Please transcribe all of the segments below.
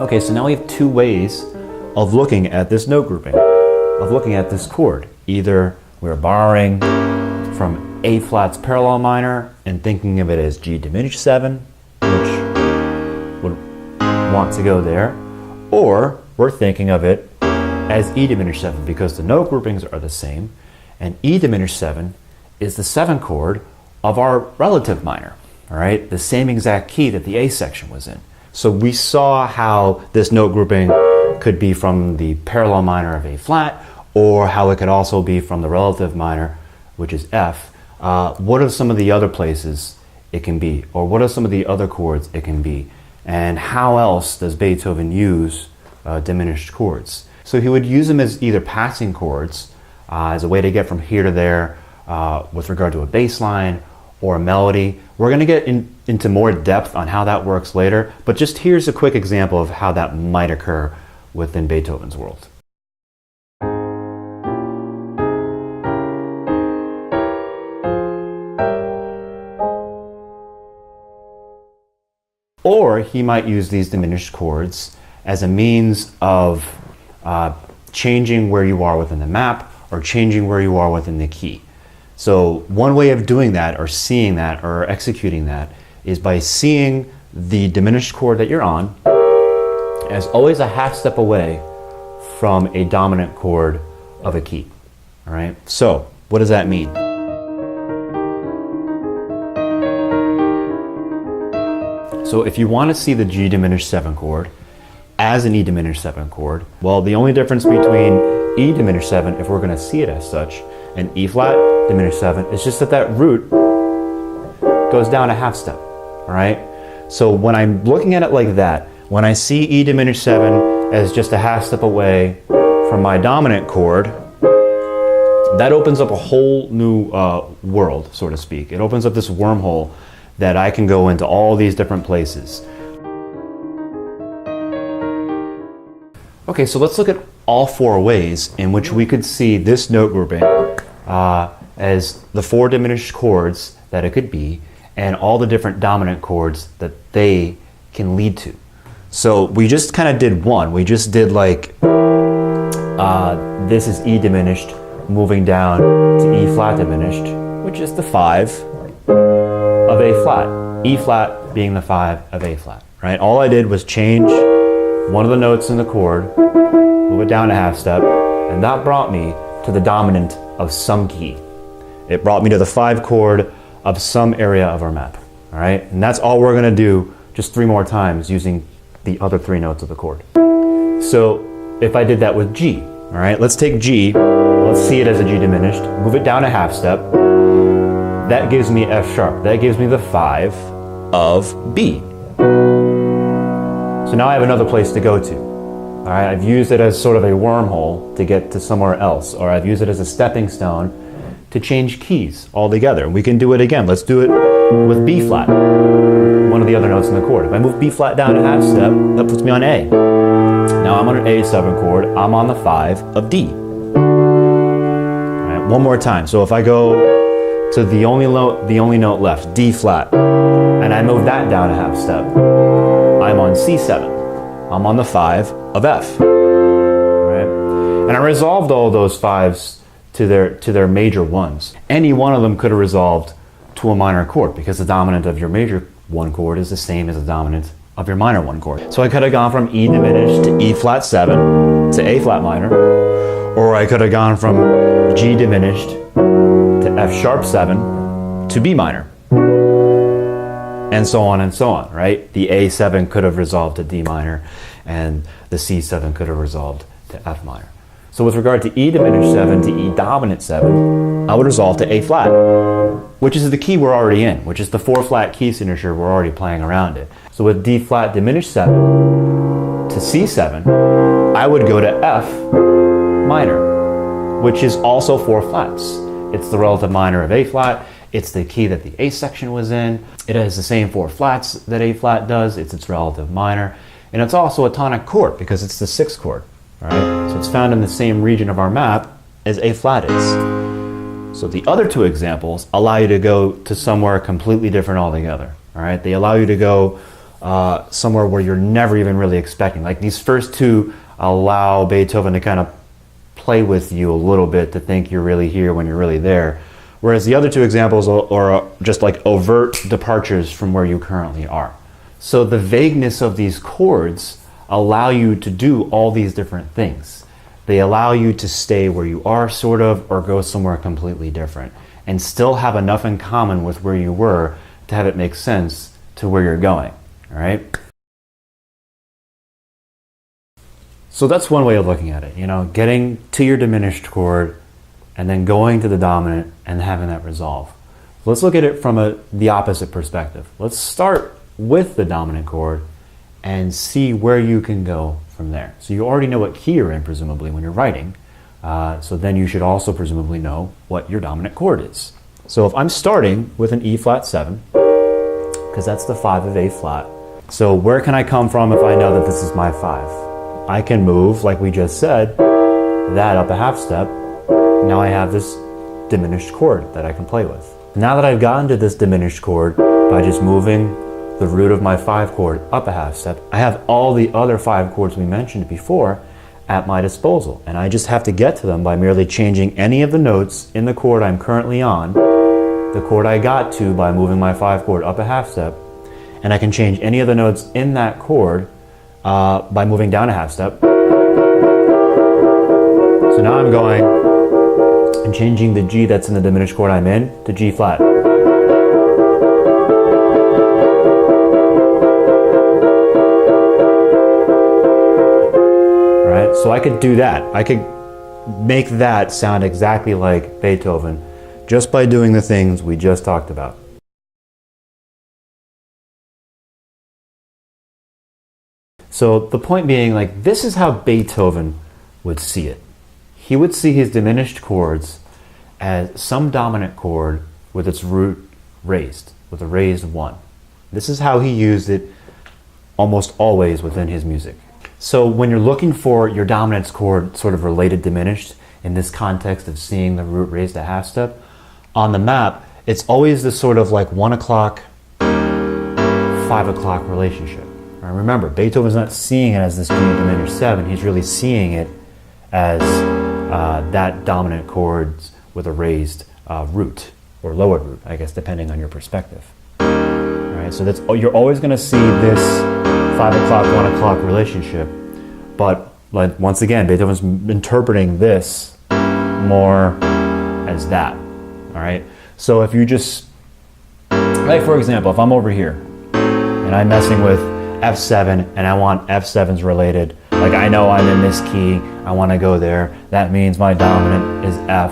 Okay, so now we have two ways of looking at this note grouping, of looking at this chord. Either we're borrowing from A flat's parallel minor and thinking of it as G diminished 7, which would want to go there, or we're thinking of it as E diminished 7 because the note groupings are the same, and E diminished 7 is the 7 chord of our relative minor, all right? The same exact key that the A section was in. So we saw how this note grouping could be from the parallel minor of A flat, or how it could also be from the relative minor, which is F. What are some of the other places it can be? Or what are some of the other chords it can be? And how else does Beethoven use diminished chords? So he would use them as either passing chords, as a way to get from here to there with regard to a bass line or a melody. We're going to get into more depth on how that works later, but just here's a quick example of how that might occur within Beethoven's world. Or he might use these diminished chords as a means of changing where you are within the map or changing where you are within the key. So one way of doing that or seeing that or executing that is by seeing the diminished chord that you're on as always a half step away from a dominant chord of a key. All right, so what does that mean? So if you want to see the G diminished 7 chord as an E diminished 7 chord, well, the only difference between E diminished 7, if we're going to see it as such, and E flat diminished 7, is just that that root goes down a half step, all right? So when I'm looking at it like that, when I see E diminished 7 as just a half step away from my dominant chord, that opens up a whole new world, so to speak. It opens up this wormhole that I can go into all these different places. Okay, so let's look at all 4 ways in which we could see this note grouping as the 4 diminished chords that it could be and all the different dominant chords that they can lead to. So we just kind of did one. We just did like, this is E diminished moving down to E flat diminished, which is the 5 of A flat, E flat being the 5 of A flat, right? All I did was change one of the notes in the chord, move it down a half step, and that brought me to the dominant of some key. It brought me to the 5 chord of some area of our map, all right? And that's all we're gonna do just 3 more times using the other 3 notes of the chord. So if I did that with G, all right, let's take G, let's see it as a G diminished, move it down a half step, that gives me F sharp. That gives me the 5 of B. So now I have another place to go to. All right, I've used it as sort of a wormhole to get to somewhere else, or I've used it as a stepping stone to change keys altogether. We can do it again. Let's do it with B flat, one of the other notes in the chord. If I move B flat down a half step, that puts me on A. Now I'm on an A7 chord. I'm on the 5 of D. All right, one more time. So if I go to the only note left, D flat, and I move that down a half step, I'm on C7. I'm on the 5 of F. Right? And I resolved all those 5s to their major 1s. Any one of them could have resolved to a minor chord because the dominant of your major 1 chord is the same as the dominant of your minor 1 chord. So I could have gone from E diminished to E flat 7 to A flat minor, or I could have gone from G diminished to F sharp 7 to B minor, and so on, right? The A7 could have resolved to D minor, and the C7 could have resolved to F minor. So with regard to E diminished 7 to E dominant 7, I would resolve to A flat, which is the key we're already in, which is the 4 flat key signature we're already playing around it. So with D flat diminished 7 to C7, I would go to F minor, which is also 4 flats. It's the relative minor of A flat. It's the key that the A section was in. It has the same 4 flats that A flat does. It's its relative minor. And it's also a tonic chord because it's the 6th chord. All right? So it's found in the same region of our map as A flat is. So the other 2 examples allow you to go to somewhere completely different altogether. All right? They allow you to go somewhere where you're never even really expecting. Like these first two allow Beethoven to kind of play with you a little bit to think you're really here when you're really there. Whereas the other two examples are just like overt departures from where you currently are. So the vagueness of these chords allow you to do all these different things. They allow you to stay where you are, sort of, or go somewhere completely different, and still have enough in common with where you were to have it make sense to where you're going, all right? So that's one way of looking at it, you know, getting to your diminished chord and then going to the dominant and having that resolve. Let's look at it from the opposite perspective. Let's start with the dominant chord and see where you can go from there. So you already know what key you're in, presumably, when you're writing. So then you should also presumably know what your dominant chord is. So if I'm starting with an E flat 7, because that's the 5 of A flat, so where can I come from if I know that this is my 5? I can move, like we just said, that up a half step. Now I have this diminished chord that I can play with. Now that I've gotten to this diminished chord by just moving the root of my 5 chord up a half step, I have all the other 5 chords we mentioned before at my disposal. And I just have to get to them by merely changing any of the notes in the chord I'm currently on, the chord I got to by moving my 5 chord up a half step, and I can change any of the notes in that chord by moving down a half step. So now I'm going and changing the G that's in the diminished chord I'm in to G flat. Alright, so I could do that. I could make that sound exactly like Beethoven just by doing the things we just talked about. So the point being, like, this is how Beethoven would see it. He would see his diminished chords as some dominant chord with its root raised, with a raised 1. This is how he used it almost always within his music. So when you're looking for your dominance chord sort of related diminished in this context of seeing the root raised a half step, on the map, it's always this sort of like 1 o'clock, 5 o'clock relationship. Right? Remember, Beethoven's not seeing it as this G diminished 7, he's really seeing it as that dominant chords with a raised root, or lowered root, I guess, depending on your perspective. All right, so you're always going to see this 5 o'clock, 1 o'clock relationship, but like, once again, Beethoven's interpreting this more as that. All right, so if you just, like for example, if I'm over here and I'm messing with F7 and I want F7's related, like I know I'm in this key, I want to go there, that means my dominant is F.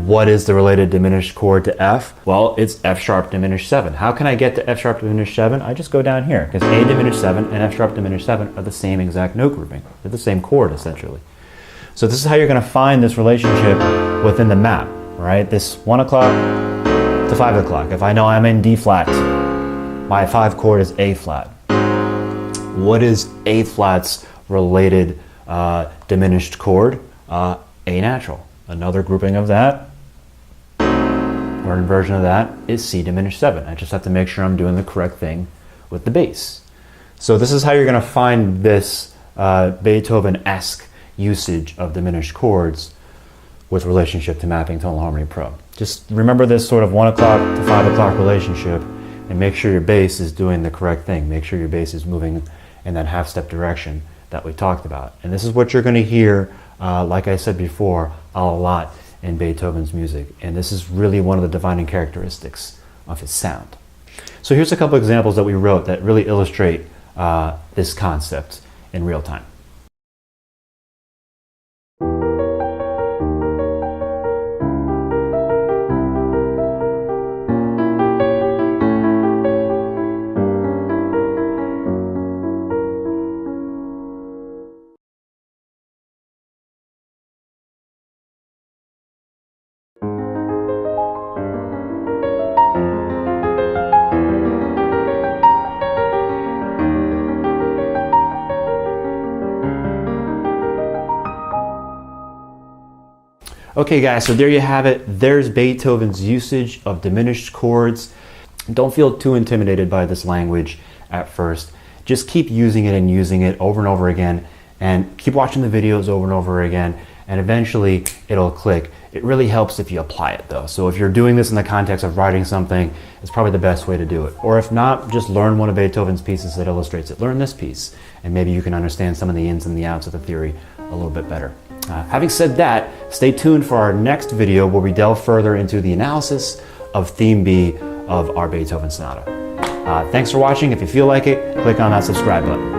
What is the related diminished chord to F? Well, it's F sharp diminished 7. How can I get to F sharp diminished 7? I just go down here, because A diminished 7 and F sharp diminished 7 are the same exact note grouping. They're the same chord, essentially. So this is how you're going to find this relationship within the map, right? This 1 o'clock to 5 o'clock. If I know I'm in D flat, my 5 chord is A flat. What is A flat's related diminished chord? A natural. Another grouping of that, or inversion of that, is C diminished 7. I just have to make sure I'm doing the correct thing with the bass. So this is how you're going to find this Beethoven-esque usage of diminished chords with relationship to mapping Tonal Harmony Pro. Just remember this sort of 1 o'clock to 5 o'clock relationship and make sure your bass is doing the correct thing. Make sure your bass is moving in that half-step direction that we talked about. And this is what you're going to hear, like I said before, a lot in Beethoven's music. And this is really one of the defining characteristics of his sound. So here's a couple examples that we wrote that really illustrate this concept in real time. Okay guys, so there you have it. There's Beethoven's usage of diminished chords. Don't feel too intimidated by this language at first. just keep using it and using it over and over again, and keep watching the videos over and over again, and eventually it'll click. It really helps if you apply it though. So if you're doing this in the context of writing something, it's probably the best way to do it. Or if not, just learn one of Beethoven's pieces that illustrates it. Learn this piece, and maybe you can understand some of the ins and the outs of the theory a little bit better. Having said that, stay tuned for our next video where we delve further into the analysis of theme B of our Beethoven Sonata. Thanks for watching. If you feel like it, click on that subscribe button.